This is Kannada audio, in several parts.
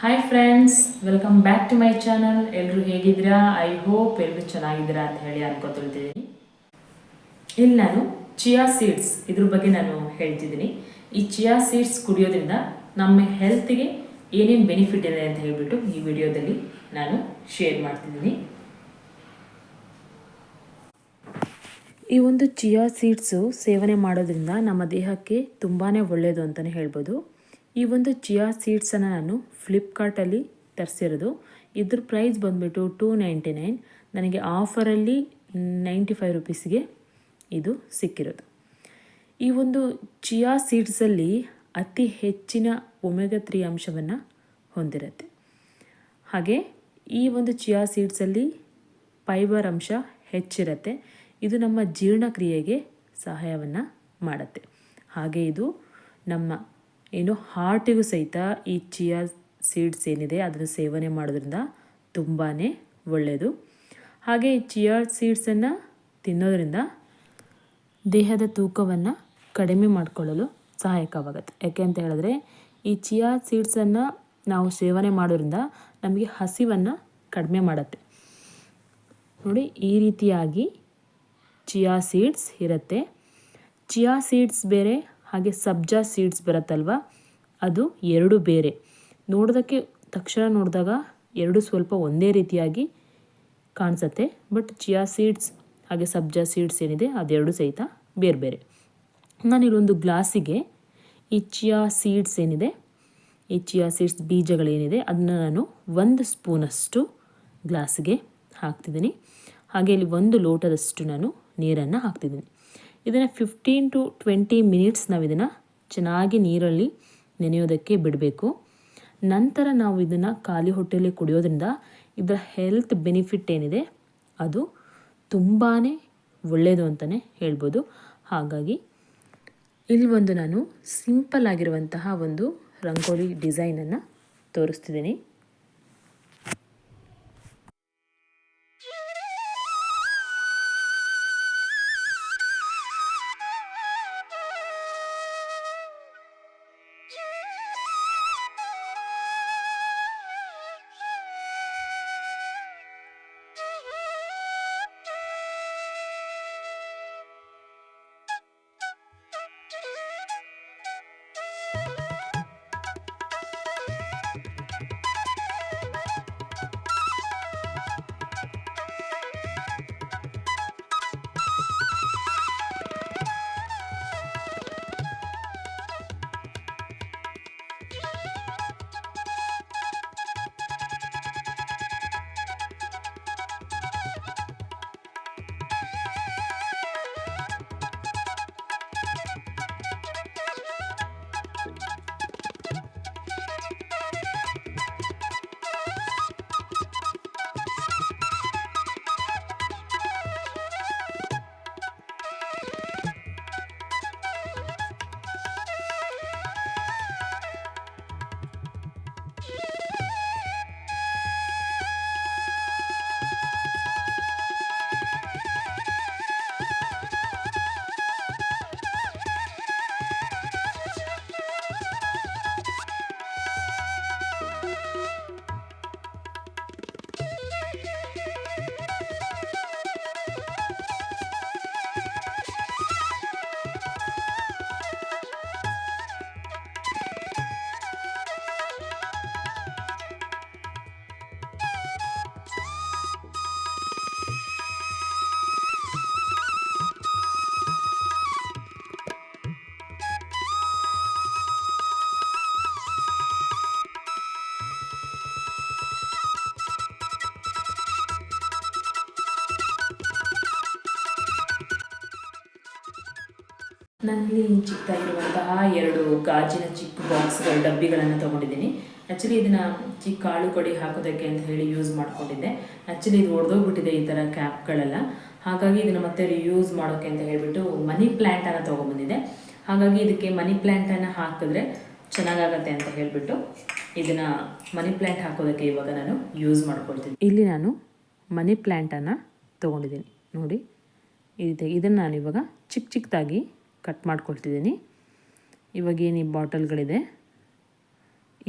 Hi friends, welcome back to my channel. ಎಲ್ಲರೂ ಹೇಗಿದ್ದೀರಾ? ಐ ಹೋಪ್ ಎಲ್ಲರೂ ಚೆನ್ನಾಗಿದ್ದೀರಾ ಅಂತ ಹೇಳಿ ಅನ್ಕೋತಿದ್ದೀನಿ. ಇಲ್ಲಿ ನಾನು ಚಿಯಾ ಸೀಡ್ಸ್ ಇದ್ರ ಬಗ್ಗೆ ನಾನು ಹೇಳ್ತಿದ್ದೀನಿ. ಈ ಚಿಯಾ ಸೀಡ್ಸ್ ಕುಡಿಯೋದ್ರಿಂದ ನಮ್ಮ ಹೆಲ್ತ್ಗೆ ಏನೇನು ಬೆನಿಫಿಟ್ ಇದೆ ಅಂತ ಹೇಳ್ಬಿಟ್ಟು ಈ ವಿಡಿಯೋದಲ್ಲಿ ನಾನು ಶೇರ್ ಮಾಡ್ತಿದ್ದೀನಿ. ಈ ಒಂದು ಚಿಯಾ ಸೀಡ್ಸು ಸೇವನೆ ಮಾಡೋದ್ರಿಂದ ನಮ್ಮ ದೇಹಕ್ಕೆ ತುಂಬಾ ಒಳ್ಳೆಯದು ಅಂತಲೇ ಹೇಳ್ಬೋದು. ಈ ಒಂದು ಚಿಯಾ ಸೀಡ್ಸನ್ನು ನಾನು ಫ್ಲಿಪ್ಕಾರ್ಟಲ್ಲಿ ತರಿಸಿರೋದು. ಇದ್ರ ಪ್ರೈಸ್ ಬಂದುಬಿಟ್ಟು $299. ನನಗೆ ಆಫರಲ್ಲಿ ₹95 ಇದು ಸಿಕ್ಕಿರೋದು. ಈ ಒಂದು ಚಿಯಾ ಸೀಡ್ಸಲ್ಲಿ ಅತಿ ಹೆಚ್ಚಿನ ಒಮೆಗಾ 3 ಅಂಶವನ್ನು ಹೊಂದಿರುತ್ತೆ. ಹಾಗೆ ಈ ಒಂದು ಚಿಯಾ ಸೀಡ್ಸಲ್ಲಿ ಫೈಬರ್ ಅಂಶ ಹೆಚ್ಚಿರುತ್ತೆ. ಇದು ನಮ್ಮ ಜೀರ್ಣಕ್ರಿಯೆಗೆ ಸಹಾಯವನ್ನು ಮಾಡುತ್ತೆ. ಹಾಗೆ ಇದು ನಮ್ಮ ಹಾರ್ಟಿಗೂ ಸಹಿತ ಈ ಚಿಯಾ ಸೀಡ್ಸ್ ಏನಿದೆ ಅದನ್ನು ಸೇವನೆ ಮಾಡೋದ್ರಿಂದ ತುಂಬಾ ಒಳ್ಳೆಯದು. ಹಾಗೆ ಈ ಚಿಯಾ ಸೀಡ್ಸನ್ನು ತಿನ್ನೋದ್ರಿಂದ ದೇಹದ ತೂಕವನ್ನು ಕಡಿಮೆ ಮಾಡಿಕೊಳ್ಳಲು ಸಹಾಯಕವಾಗುತ್ತೆ. ಯಾಕೆ ಅಂತ ಹೇಳಿದ್ರೆ ಈ ಚಿಯಾ ಸೀಡ್ಸನ್ನು ನಾವು ಸೇವನೆ ಮಾಡೋದ್ರಿಂದ ನಮಗೆ ಹಸಿವನ್ನು ಕಡಿಮೆ ಮಾಡುತ್ತೆ. ನೋಡಿ, ಈ ರೀತಿಯಾಗಿ ಚಿಯಾ ಸೀಡ್ಸ್ ಇರುತ್ತೆ. ಚಿಯಾ ಸೀಡ್ಸ್ ಬೇರೆ, ಹಾಗೆ ಸಬ್ಜಾ ಸೀಡ್ಸ್ ಬರುತ್ತಲ್ವ, ಅದು ಎರಡು ಬೇರೆ. ನೋಡೋದಕ್ಕೆ ತಕ್ಷಣ ನೋಡಿದಾಗ ಎರಡು ಸ್ವಲ್ಪ ಒಂದೇ ರೀತಿಯಾಗಿ ಕಾಣಿಸುತ್ತೆ. ಬಟ್ ಚಿಯಾ ಸೀಡ್ಸ್ ಹಾಗೆ ಸಬ್ಜಾ ಸೀಡ್ಸ್ ಏನಿದೆ ಅದೆರಡು ಸಹಿತ ಬೇರೆ ಬೇರೆ. ನಾನಿಲ್ಲೊಂದು ಗ್ಲಾಸಿಗೆ ಈ ಚಿಯಾ ಸೀಡ್ಸ್ ಏನಿದೆ, ಈ ಚಿಯಾ ಸೀಡ್ಸ್ ಬೀಜಗಳೇನಿದೆ ಅದನ್ನು ನಾನು 1 ಸ್ಪೂನಷ್ಟು ಗ್ಲಾಸಿಗೆ ಹಾಕ್ತಿದ್ದೀನಿ. ಹಾಗೆ ಇಲ್ಲಿ 1 ಲೋಟದಷ್ಟು ನಾನು ನೀರನ್ನು ಹಾಕ್ತಿದ್ದೀನಿ. ಇದನ್ನು 15 to 20 ಮಿನಿಟ್ಸ್ ನಾವು ಇದನ್ನು ಚೆನ್ನಾಗಿ ನೀರಲ್ಲಿ ನೆನೆಯೋದಕ್ಕೆ ಬಿಡಬೇಕು. ನಂತರ ನಾವು ಇದನ್ನು ಖಾಲಿ ಹೊಟ್ಟೆಯಲ್ಲಿ ಕುಡಿಯೋದ್ರಿಂದ ಇದರ ಹೆಲ್ತ್ ಬೆನಿಫಿಟ್ ಏನಿದೆ ಅದು ತುಂಬಾ ಒಳ್ಳೆಯದು ಅಂತಲೇ ಹೇಳ್ಬೋದು. ಹಾಗಾಗಿ ಇಲ್ಲಿ ನಾನು ಸಿಂಪಲ್ ಆಗಿರುವಂತಹ ಒಂದು ರಂಗೋಲಿ ಡಿಸೈನನ್ನು ತೋರಿಸ್ತಿದ್ದೀನಿ. ನಾನಿಲ್ಲಿ ಚಿಕ್ಕದಾಗಿರುವಂತಹ 2 ಗಾಜಿನ ಚಿಕ್ಕ ಬಾಕ್ಸ್ಗಳ ಡಬ್ಬಿಗಳನ್ನು ತೊಗೊಂಡಿದ್ದೀನಿ. ಆ್ಯಕ್ಚುಲಿ ಇದನ್ನು ಚಿಕ್ಕ ಕಾಳು ಕಡಿ ಹಾಕೋದಕ್ಕೆ ಅಂತ ಹೇಳಿ ಯೂಸ್ ಮಾಡ್ಕೊಂಡಿದ್ದೆ. ಆ್ಯಕ್ಚುಲಿ ಇದು ಒಡೆದೋಗ್ಬಿಟ್ಟಿದೆ ಈ ಥರ ಕ್ಯಾಪ್ಗಳೆಲ್ಲ. ಹಾಗಾಗಿ ಇದನ್ನು ಮತ್ತೆ ರಿಯೂಸ್ ಮಾಡೋಕ್ಕೆ ಅಂತ ಹೇಳಿಬಿಟ್ಟು ಮನಿ ಪ್ಲ್ಯಾಂಟನ್ನು ತೊಗೊಂಬಂದಿದ್ದೆ. ಹಾಗಾಗಿ ಇದಕ್ಕೆ ಮನಿ ಪ್ಲ್ಯಾಂಟನ್ನು ಹಾಕಿದ್ರೆ ಚೆನ್ನಾಗಾಗತ್ತೆ ಅಂತ ಹೇಳಿಬಿಟ್ಟು ಇದನ್ನು ಮನಿ ಪ್ಲ್ಯಾಂಟ್ ಹಾಕೋದಕ್ಕೆ ಇವಾಗ ನಾನು ಯೂಸ್ ಮಾಡ್ಕೊಳ್ತೀನಿ. ಇಲ್ಲಿ ನಾನು ಮನಿ ಪ್ಲ್ಯಾಂಟನ್ನು ತೊಗೊಂಡಿದ್ದೀನಿ. ನೋಡಿ, ಇದನ್ನು ನಾನು ಇವಾಗ ಚಿಕ್ಕದಾಗಿ ಕಟ್ ಮಾಡ್ಕೊಳ್ತಿದ್ದೀನಿ. ಇವಾಗೇನು ಈ ಬಾಟಲ್ಗಳಿದೆ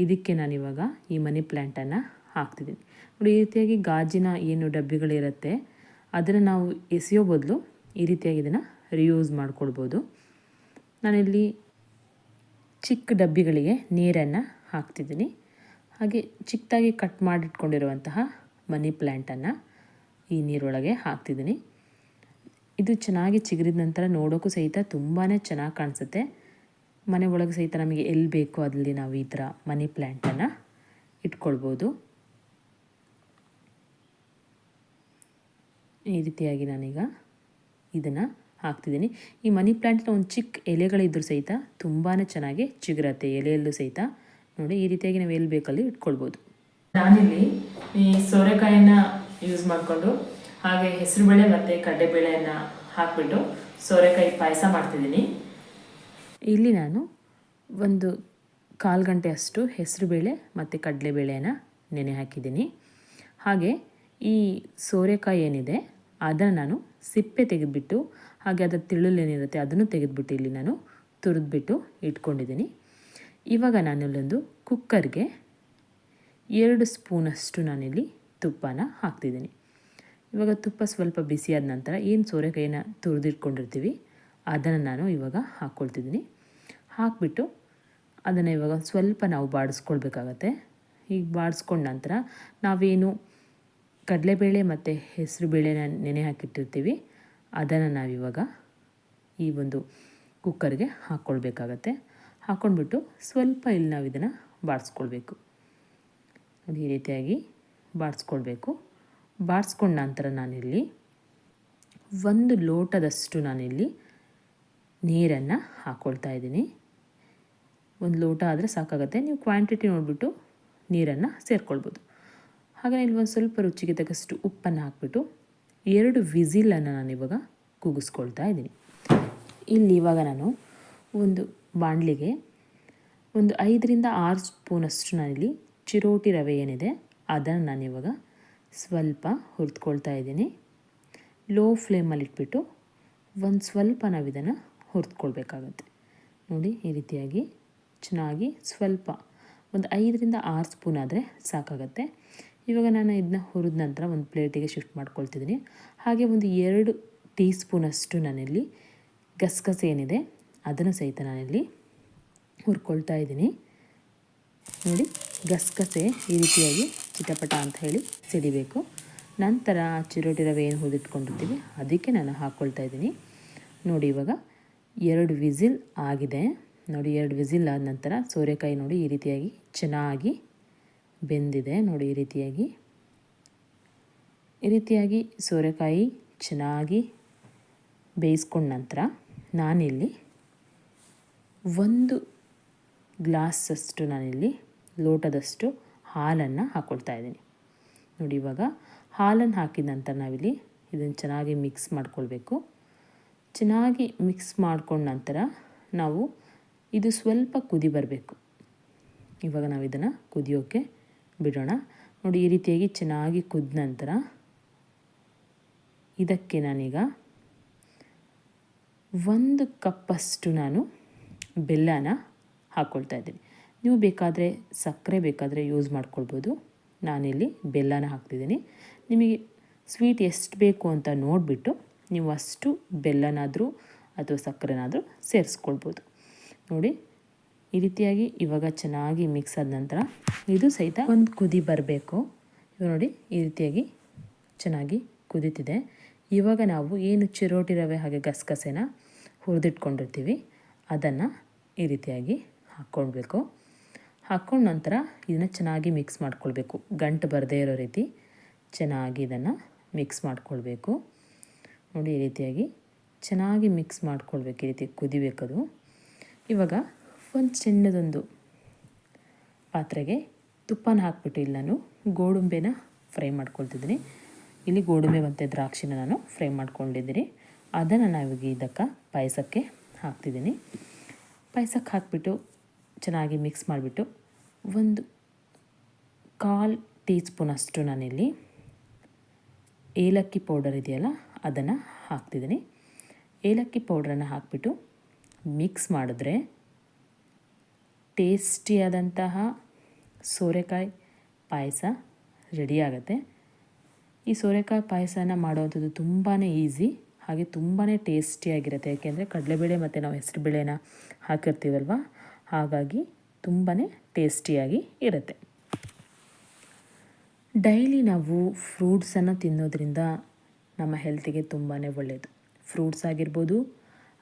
ಇದಕ್ಕೆ ನಾನಿವಾಗ ಈ ಮನಿ ಪ್ಲ್ಯಾಂಟನ್ನು ಹಾಕ್ತಿದ್ದೀನಿ. ನೋಡಿ, ಈ ರೀತಿಯಾಗಿ ಗಾಜಿನ ಏನು ಡಬ್ಬಿಗಳಿರುತ್ತೆ ಅದನ್ನು ನಾವು ಎಸೆಯೋ ಬದಲು ಈ ರೀತಿಯಾಗಿ ಇದನ್ನು ರಿಯೂಸ್ ಮಾಡ್ಕೊಳ್ಬೋದು. ನಾನಿಲ್ಲಿ ಚಿಕ್ಕ ಡಬ್ಬಿಗಳಿಗೆ ನೀರನ್ನು ಹಾಕ್ತಿದ್ದೀನಿ. ಹಾಗೆ ಚಿಕ್ಕದಾಗಿ ಕಟ್ ಮಾಡಿಟ್ಕೊಂಡಿರುವಂತಹ ಮನಿ ಪ್ಲ್ಯಾಂಟನ್ನು ಈ ನೀರೊಳಗೆ ಹಾಕ್ತಿದ್ದೀನಿ. ಇದು ಚೆನ್ನಾಗಿ ಚಿಗುರಿದ ನಂತರ ನೋಡೋಕ್ಕೂ ಸಹಿತ ತುಂಬಾ ಚೆನ್ನಾಗಿ ಕಾಣಿಸುತ್ತೆ. ಮನೆ ಒಳಗೆ ಸಹಿತ ನಮಗೆ ಎಲ್ಲಿ ಬೇಕೋ ಅಲ್ಲಿ ನಾವು ಈ ಥರ ಮನಿ ಪ್ಲ್ಯಾಂಟನ್ನು ಇಟ್ಕೊಳ್ಬೋದು. ಈ ರೀತಿಯಾಗಿ ನಾನೀಗ ಇದನ್ನು ಹಾಕ್ತಿದ್ದೀನಿ. ಈ ಮನಿ ಪ್ಲ್ಯಾಂಟ್ನ ಒಂದು ಚಿಕ್ಕ ಎಲೆಗಳಿದ್ದರೂ ಸಹಿತ ತುಂಬಾ ಚೆನ್ನಾಗಿ ಚಿಗುರತ್ತೆ. ಎಲೆಯಲ್ಲೂ ಸಹಿತ ನೋಡಿ, ಈ ರೀತಿಯಾಗಿ ನಾವು ಎಲ್ಲಿ ಬೇಕಲ್ಲಿ ಇಟ್ಕೊಳ್ಬೋದು. ನಾನಿಲ್ಲಿ ಈ ಸೋರೆಕಾಯನ್ನು ಯೂಸ್ ಮಾಡಿಕೊಂಡು ಹಾಗೆ ಹೆಸರುಬೇಳೆ ಮತ್ತು ಕಡಲೆಬೇಳೆಯನ್ನು ಹಾಕಿಬಿಟ್ಟು ಸೋರೆಕಾಯಿ ಪಾಯಸ ಮಾಡ್ತಿದ್ದೀನಿ. ಇಲ್ಲಿ ನಾನು ಒಂದು 1/4 ಗಂಟೆ ಅಷ್ಟು ಹೆಸರುಬೇಳೆ ಮತ್ತು ಕಡಲೆಬೇಳೆಯನ್ನು ನೆನೆ ಹಾಕಿದ್ದೀನಿ. ಹಾಗೆ ಈ ಸೋರೆಕಾಯಿ ಏನಿದೆ ಅದನ್ನು ನಾನು ಸಿಪ್ಪೆ ತೆಗೆದುಬಿಟ್ಟು ಹಾಗೆ ಅದರ ತಿಳುಲೇನಿರುತ್ತೆ ಅದನ್ನು ತೆಗೆದುಬಿಟ್ಟು ಇಲ್ಲಿ ನಾನು ತುರಿದ್ಬಿಟ್ಟು ಇಟ್ಕೊಂಡಿದ್ದೀನಿ. ಇವಾಗ ನಾನಿಲ್ಲೊಂದು ಕುಕ್ಕರ್ಗೆ 2 ಸ್ಪೂನಷ್ಟು ನಾನಿಲ್ಲಿ ತುಪ್ಪನ ಹಾಕ್ತಿದ್ದೀನಿ. ಇವಾಗ ತುಪ್ಪ ಸ್ವಲ್ಪ ಬಿಸಿಯಾದ ನಂತರ ಏನು ಸೋರೆಕಾಯಿನ ತುರಿದಿಟ್ಕೊಂಡಿರ್ತೀವಿ ಅದನ್ನು ನಾನು ಇವಾಗ ಹಾಕ್ಕೊಳ್ತಿದ್ದೀನಿ. ಹಾಕಿಬಿಟ್ಟು ಅದನ್ನು ಇವಾಗ ಸ್ವಲ್ಪ ನಾವು ಬಾಡಿಸ್ಕೊಳ್ಬೇಕಾಗತ್ತೆ. ಈಗ ಬಾಡಿಸ್ಕೊಂಡ ನಂತರ ನಾವೇನು ಕಡಲೆಬೇಳೆ ಮತ್ತು ಹೆಸರು ಬೇಳೆನ ನೆನೆ ಹಾಕಿಟ್ಟಿರ್ತೀವಿ ಅದನ್ನು ನಾವಿವಾಗ ಈ ಒಂದು ಕುಕ್ಕರ್ಗೆ ಹಾಕ್ಕೊಳ್ಬೇಕಾಗತ್ತೆ. ಹಾಕ್ಕೊಂಡ್ಬಿಟ್ಟು ಸ್ವಲ್ಪ ಇಲ್ಲಿ ನಾವು ಇದನ್ನು ಬಾಡಿಸ್ಕೊಳ್ಬೇಕು. ನೋಡಿ, ಈ ರೀತಿಯಾಗಿ ಬಾಡಿಸ್ಕೊಳ್ಬೇಕು. ಬಾಡಿಸ್ಕೊಂಡ ನಂತರ ನಾನಿಲ್ಲಿ 1 ಲೋಟದಷ್ಟು ನಾನಿಲ್ಲಿ ನೀರನ್ನು ಹಾಕ್ಕೊಳ್ತಾ ಇದ್ದೀನಿ. 1 ಲೋಟ ಆದರೆ ಸಾಕಾಗುತ್ತೆ. ನೀವು ಕ್ವಾಂಟಿಟಿ ನೋಡಿಬಿಟ್ಟು ನೀರನ್ನು ಸೇರಿಕೊಳ್ಬೋದು. ಹಾಗೆ ಇಲ್ಲಿ ಒಂದು ಸ್ವಲ್ಪ ರುಚಿಗೆ ತಕ್ಕಷ್ಟು ಉಪ್ಪನ್ನು ಹಾಕಿಬಿಟ್ಟು 2 ವಿಸಿಲನ್ನು ನಾನಿವಾಗ ಕೂಗಿಸ್ಕೊಳ್ತಾ ಇದ್ದೀನಿ. ಇಲ್ಲಿ ಇವಾಗ ನಾನು ಒಂದು ಬಾಣಲಿಗೆ ಒಂದು 5 ರಿಂದ 6 ಸ್ಪೂನಷ್ಟು ನಾನಿಲ್ಲಿ ಚಿರೋಟಿ ರವೆ ಏನಿದೆ ಅದನ್ನು ನಾನಿವಾಗ ಸ್ವಲ್ಪ ಹುರಿದ್ಕೊಳ್ತಾ ಇದ್ದೀನಿ. ಲೋ ಫ್ಲೇಮಲ್ಲಿ ಇಟ್ಬಿಟ್ಟು ಒಂದು ಸ್ವಲ್ಪ ನಾವು ಇದನ್ನು ಹುರಿದ್ಕೊಳ್ಬೇಕಾಗತ್ತೆ. ನೋಡಿ, ಈ ರೀತಿಯಾಗಿ ಚೆನ್ನಾಗಿ ಸ್ವಲ್ಪ ಒಂದು 5 ರಿಂದ 6 ಸ್ಪೂನ್ ಆದರೆ ಸಾಕಾಗತ್ತೆ. ಇವಾಗ ನಾನು ಇದನ್ನ ಹುರಿದ ನಂತರ ಒಂದು ಪ್ಲೇಟಿಗೆ ಶಿಫ್ಟ್ ಮಾಡ್ಕೊಳ್ತಿದ್ದೀನಿ. ಹಾಗೆ ಒಂದು 2 ಟೀ ಸ್ಪೂನಷ್ಟು ನಾನಿಲ್ಲಿ ಗಸಗಸೆ ಏನಿದೆ ಅದನ್ನು ಸಹಿತ ನಾನಿಲ್ಲಿ ಹುರ್ಕೊಳ್ತಾ ಇದ್ದೀನಿ. ನೋಡಿ, ಗಸಗಸೆ ಈ ರೀತಿಯಾಗಿ ಚಿಟಪಟ ಅಂತ ಹೇಳಿ ಸಿಡಿಬೇಕು. ನಂತರ ಚಿರೋಟಿ ರವೆ ಏನು ಹುರಿದಿಟ್ಕೊಂಡಿರ್ತೀವಿ ಅದಕ್ಕೆ ನಾನು ಹಾಕ್ಕೊಳ್ತಾ ಇದ್ದೀನಿ. ನೋಡಿ, ಇವಾಗ 2 ವಿಸಿಲ್ ಆಗಿದೆ. ನೋಡಿ, 2 ವಿಸಿಲ್ ಆದ ನಂತರ ಸೋರೆಕಾಯಿ ನೋಡಿ ಈ ರೀತಿಯಾಗಿ ಚೆನ್ನಾಗಿ ಬೆಂದಿದೆ. ನೋಡಿ, ಈ ರೀತಿಯಾಗಿ ಸೋರೆಕಾಯಿ ಚೆನ್ನಾಗಿ ಬೇಯಿಸ್ಕೊಂಡ ನಂತರ ನಾನಿಲ್ಲಿ 1 ಗ್ಲಾಸಷ್ಟು ನಾನಿಲ್ಲಿ ಲೋಟದಷ್ಟು ಹಾಲನ್ನು ಹಾಕ್ಕೊಳ್ತಾ ಇದ್ದೀನಿ. ನೋಡಿ, ಇವಾಗ ಹಾಲನ್ನು ಹಾಕಿದ ನಂತರ ನಾವಿಲ್ಲಿ ಇದನ್ನು ಚೆನ್ನಾಗಿ ಮಿಕ್ಸ್ ಮಾಡ್ಕೊಳ್ಬೇಕು. ಚೆನ್ನಾಗಿ ಮಿಕ್ಸ್ ಮಾಡ್ಕೊಂಡ ನಂತರ ನಾವು ಇದು ಸ್ವಲ್ಪ ಕುದಿ ಬರಬೇಕು. ಇವಾಗ ನಾವು ಇದನ್ನು ಕುದಿಯೋಕ್ಕೆ ಬಿಡೋಣ. ನೋಡಿ, ಈ ರೀತಿಯಾಗಿ ಚೆನ್ನಾಗಿ ಕುದ್ದ ನಂತರ ಇದಕ್ಕೆ ನಾನೀಗ 1 ಕಪ್ಪಷ್ಟು ನಾನು ಬೆಲ್ಲನ ಹಾಕ್ಕೊಳ್ತಾ ಇದ್ದೀನಿ. ನೀವು ಬೇಕಾದರೆ ಸಕ್ಕರೆ ಬೇಕಾದರೆ ಯೂಸ್ ಮಾಡ್ಕೊಳ್ಬೋದು. ನಾನಿಲ್ಲಿ ಬೆಲ್ಲನ ಹಾಕ್ತಿದ್ದೀನಿ. ನಿಮಗೆ ಸ್ವೀಟ್ ಎಷ್ಟು ಬೇಕು ಅಂತ ನೋಡಿಬಿಟ್ಟು ನೀವು ಅಷ್ಟು ಬೆಲ್ಲನಾದರೂ ಅಥವಾ ಸಕ್ಕರೆನಾದರೂ ಸೇರಿಸ್ಕೊಳ್ಬೋದು. ನೋಡಿ, ಈ ರೀತಿಯಾಗಿ ಇವಾಗ ಚೆನ್ನಾಗಿ ಮಿಕ್ಸ್ ಆದ ನಂತರ ಇದು ಸಹಿತ ಒಂದು ಕುದಿ ಬರಬೇಕು. ಇವಾಗ ನೋಡಿ, ಈ ರೀತಿಯಾಗಿ ಚೆನ್ನಾಗಿ ಕುದೀತಿದೆ. ಇವಾಗ ನಾವು ಏನು ಚಿರೋಟಿ ರವೆ ಹಾಗೆ ಗಸಗಸೆನ ಹುರಿದಿಟ್ಕೊಂಡಿರ್ತೀವಿ ಅದನ್ನು ಈ ರೀತಿಯಾಗಿ ಹಾಕ್ಕೊಳ್ಬೇಕು. ಹಾಕ್ಕೊಂಡ ನಂತರ ಇದನ್ನು ಚೆನ್ನಾಗಿ ಮಿಕ್ಸ್ ಮಾಡ್ಕೊಳ್ಬೇಕು. ಗಂಟು ಬರದೇ ಇರೋ ರೀತಿ ಚೆನ್ನಾಗಿ ಇದನ್ನು ಮಿಕ್ಸ್ ಮಾಡ್ಕೊಳ್ಬೇಕು. ನೋಡಿ, ಈ ರೀತಿಯಾಗಿ ಚೆನ್ನಾಗಿ ಮಿಕ್ಸ್ ಮಾಡ್ಕೊಳ್ಬೇಕು. ಈ ರೀತಿ ಕುದಿಬೇಕದು. ಇವಾಗ ಒಂದು ಚಿನ್ನದೊಂದು ಪಾತ್ರೆಗೆ ತುಪ್ಪನ ಹಾಕ್ಬಿಟ್ಟು ಇಲ್ಲಿ ನಾನು ಗೋಡಂಬಿನ ಫ್ರೈ ಮಾಡ್ಕೊಳ್ತಿದ್ದೀನಿ. ಇಲ್ಲಿ ಗೋಡಂಬಿ ಮತ್ತು ದ್ರಾಕ್ಷಿನ ನಾನು ಫ್ರೈ ಮಾಡ್ಕೊಂಡಿದ್ದೀನಿ. ಅದನ್ನು ನಾವಿವಾಗ ಇದಕ್ಕೆ ಪಾಯಸಕ್ಕೆ ಹಾಕ್ತಿದ್ದೀನಿ. ಪಾಯಸಕ್ಕೆ ಹಾಕಿಬಿಟ್ಟು ಚೆನ್ನಾಗಿ ಮಿಕ್ಸ್ ಮಾಡಿಬಿಟ್ಟು ಒಂದು 1/4 ಟೀ ಸ್ಪೂನಷ್ಟು ನಾನಿಲ್ಲಿ ಏಲಕ್ಕಿ ಪೌಡರ್ ಇದೆಯಲ್ಲ ಅದನ್ನು ಹಾಕ್ತಿದ್ದೀನಿ. ಏಲಕ್ಕಿ ಪೌಡ್ರನ್ನು ಹಾಕಿಬಿಟ್ಟು ಮಿಕ್ಸ್ ಮಾಡಿದ್ರೆ ಟೇಸ್ಟಿಯಾದಂತಹ ಸೋರೆಕಾಯಿ ಪಾಯಸ ರೆಡಿಯಾಗುತ್ತೆ. ಈ ಸೋರೆಕಾಯಿ ಪಾಯಸನ ಮಾಡುವಂಥದ್ದು ತುಂಬಾ ಈಸಿ, ಹಾಗೆ ತುಂಬಾ ಟೇಸ್ಟಿಯಾಗಿರುತ್ತೆ. ಯಾಕೆಂದರೆ ಕಡಲೆಬೇಳೆ ಮತ್ತು ನಾವು ಹೆಸರುಬೇಳೆನ ಹಾಕಿರ್ತೀವಲ್ವ, ಹಾಗಾಗಿ ತುಂಬಾ ಟೇಸ್ಟಿಯಾಗಿ ಇರುತ್ತೆ. ಡೈಲಿ ನಾವು ಫ್ರೂಟ್ಸನ್ನು ತಿನ್ನೋದ್ರಿಂದ ನಮ್ಮ ಹೆಲ್ತಿಗೆ ತುಂಬಾ ಒಳ್ಳೆಯದು. ಫ್ರೂಟ್ಸ್ ಆಗಿರ್ಬೋದು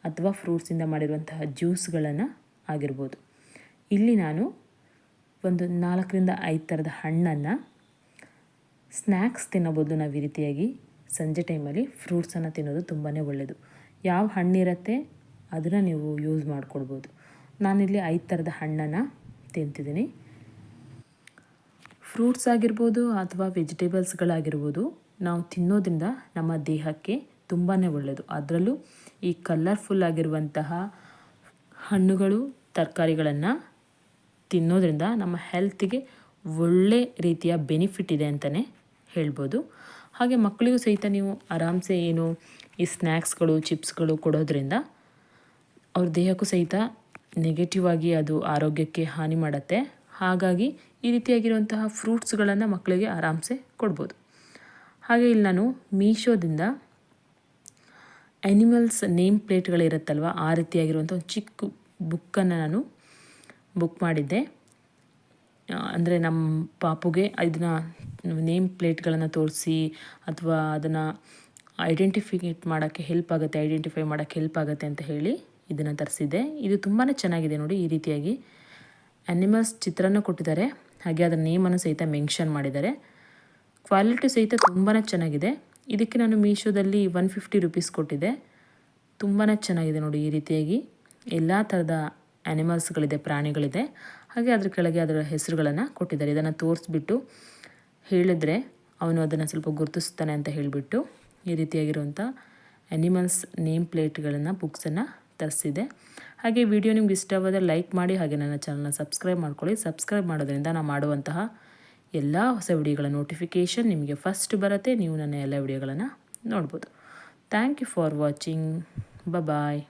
ಅಥವಾ ಫ್ರೂಟ್ಸಿಂದ ಮಾಡಿರುವಂತಹ ಜ್ಯೂಸ್ಗಳನ್ನು ಆಗಿರ್ಬೋದು. ಇಲ್ಲಿ ನಾನು ಒಂದು 4ರಿಂದ 5 ಥರದ ಹಣ್ಣನ್ನು ಸ್ನ್ಯಾಕ್ಸ್ ತಿನ್ನೋ ಬದಲು ನಾವು ಈ ರೀತಿಯಾಗಿ ಸಂಜೆ ಟೈಮಲ್ಲಿ ಫ್ರೂಟ್ಸನ್ನು ತಿನ್ನೋದು ತುಂಬಾ ಒಳ್ಳೆಯದು. ಯಾವ ಹಣ್ಣಿರುತ್ತೆ ಅದನ್ನು ನೀವು ಯೂಸ್ ಮಾಡ್ಕೊಳ್ಬೋದು. ನಾನಿಲ್ಲಿ 5 ಥರದ ಹಣ್ಣನ್ನು ತಿಂತಿದ್ದೀನಿ. ಫ್ರೂಟ್ಸ್ ಆಗಿರ್ಬೋದು ಅಥವಾ ವೆಜಿಟೇಬಲ್ಸ್ಗಳಾಗಿರ್ಬೋದು, ನಾವು ತಿನ್ನೋದ್ರಿಂದ ನಮ್ಮ ದೇಹಕ್ಕೆ ತುಂಬಾ ಒಳ್ಳೆಯದು. ಅದರಲ್ಲೂ ಈ ಕಲರ್ಫುಲ್ ಆಗಿರುವಂತಹ ಹಣ್ಣುಗಳು, ತರಕಾರಿಗಳನ್ನು ತಿನ್ನೋದ್ರಿಂದ ನಮ್ಮ ಹೆಲ್ತಿಗೆ ಒಳ್ಳೆ ರೀತಿಯ ಬೆನಿಫಿಟ್ ಇದೆ ಅಂತಲೇ ಹೇಳ್ಬೋದು. ಹಾಗೆ ಮಕ್ಕಳಿಗೂ ಸಹಿತ ನೀವು ಆರಾಮ್ಸೆ ಏನು ಈ ಸ್ನ್ಯಾಕ್ಸ್ಗಳು, ಚಿಪ್ಸ್ಗಳು ಕೊಡೋದ್ರಿಂದ ಅವ್ರ ದೇಹಕ್ಕೂ ಸಹಿತ ನೆಗೆಟಿವ್ ಆಗಿ ಅದು ಆರೋಗ್ಯಕ್ಕೆ ಹಾನಿ ಮಾಡುತ್ತೆ. ಹಾಗಾಗಿ ಈ ರೀತಿಯಾಗಿರುವಂತಹ ಫ್ರೂಟ್ಸ್ಗಳನ್ನು ಮಕ್ಕಳಿಗೆ ಆರಾಮ್ಸೆ ಕೊಡ್ಬೋದು. ಹಾಗೆ ಇಲ್ಲಿ ನಾನು ಮೀಶೋದಿಂದ ಆ್ಯನಿಮಲ್ಸ್ ನೇಮ್ ಪ್ಲೇಟ್ಗಳಿರುತ್ತಲ್ವ, ಆ ರೀತಿಯಾಗಿರುವಂಥ ಒಂದು ಚಿಕ್ಕ ಬುಕ್ಕನ್ನು ನಾನು ಬುಕ್ ಮಾಡಿದ್ದೆ. ಅಂದರೆ ನಮ್ಮ ಪಾಪುಗೆ ಇದನ್ನ ನೇಮ್ ಪ್ಲೇಟ್ಗಳನ್ನು ತೋರಿಸಿ ಅಥವಾ ಅದನ್ನು ಐಡೆಂಟಿಫೈ ಮಾಡೋಕ್ಕೆ ಹೆಲ್ಪ್ ಆಗುತ್ತೆ ಅಂತ ಹೇಳಿ ಇದನ್ನು ತರಿಸಿದ್ದೆ. ಇದು ತುಂಬಾ ಚೆನ್ನಾಗಿದೆ ನೋಡಿ. ಈ ರೀತಿಯಾಗಿ ಆ್ಯನಿಮಲ್ಸ್ ಚಿತ್ರನೂ ಕೊಟ್ಟಿದ್ದಾರೆ, ಹಾಗೆ ಅದರ ನೇಮನ್ನು ಸಹಿತ ಮೆನ್ಷನ್ ಮಾಡಿದ್ದಾರೆ. ಕ್ವಾಲಿಟಿ ಸಹಿತ ತುಂಬಾ ಚೆನ್ನಾಗಿದೆ. ಇದಕ್ಕೆ ನಾನು ಮೀಶೋದಲ್ಲಿ 150 ರೂಪೀಸ್ ಕೊಟ್ಟಿದ್ದೆ. ತುಂಬಾ ಚೆನ್ನಾಗಿದೆ ನೋಡಿ. ಈ ರೀತಿಯಾಗಿ ಎಲ್ಲ ಥರದ ಆ್ಯನಿಮಲ್ಸ್ಗಳಿದೆ, ಪ್ರಾಣಿಗಳಿದೆ. ಹಾಗೆ ಅದ್ರ ಕೆಳಗೆ ಅದರ ಹೆಸರುಗಳನ್ನು ಕೊಟ್ಟಿದ್ದಾರೆ. ಇದನ್ನು ತೋರಿಸ್ಬಿಟ್ಟು ಹೇಳಿದ್ರೆ ಅವನು ಅದನ್ನು ಸ್ವಲ್ಪ ಗುರುತಿಸ್ತಾನೆ ಅಂತ ಹೇಳಿಬಿಟ್ಟು ಈ ರೀತಿಯಾಗಿರುವಂಥ ಆ್ಯನಿಮಲ್ಸ್ ನೇಮ್ ಪ್ಲೇಟ್ಗಳನ್ನು, ಬುಕ್ಸನ್ನು ತರಿಸಿದೆ. ಹಾಗೆ ವಿಡಿಯೋ ನಿಮ್ಗೆ ಇಷ್ಟವಾದರೆ ಲೈಕ್ ಮಾಡಿ, ಹಾಗೆ ನನ್ನ ಚಾನಲ್ನ ಸಬ್ಸ್ಕ್ರೈಬ್ ಮಾಡ್ಕೊಳ್ಳಿ. ಸಬ್ಸ್ಕ್ರೈಬ್ ಮಾಡೋದ್ರಿಂದ ನಾನು ಮಾಡುವಂತಹ ಎಲ್ಲ ಹೊಸ ವಿಡಿಯೋಗಳ ನೋಟಿಫಿಕೇಷನ್ ನಿಮಗೆ ಫಸ್ಟ್ ಬರುತ್ತೆ. ನೀವು ನನ್ನ ಎಲ್ಲ ವಿಡಿಯೋಗಳನ್ನು ನೋಡ್ಬೋದು. Thank you for watching. Bye.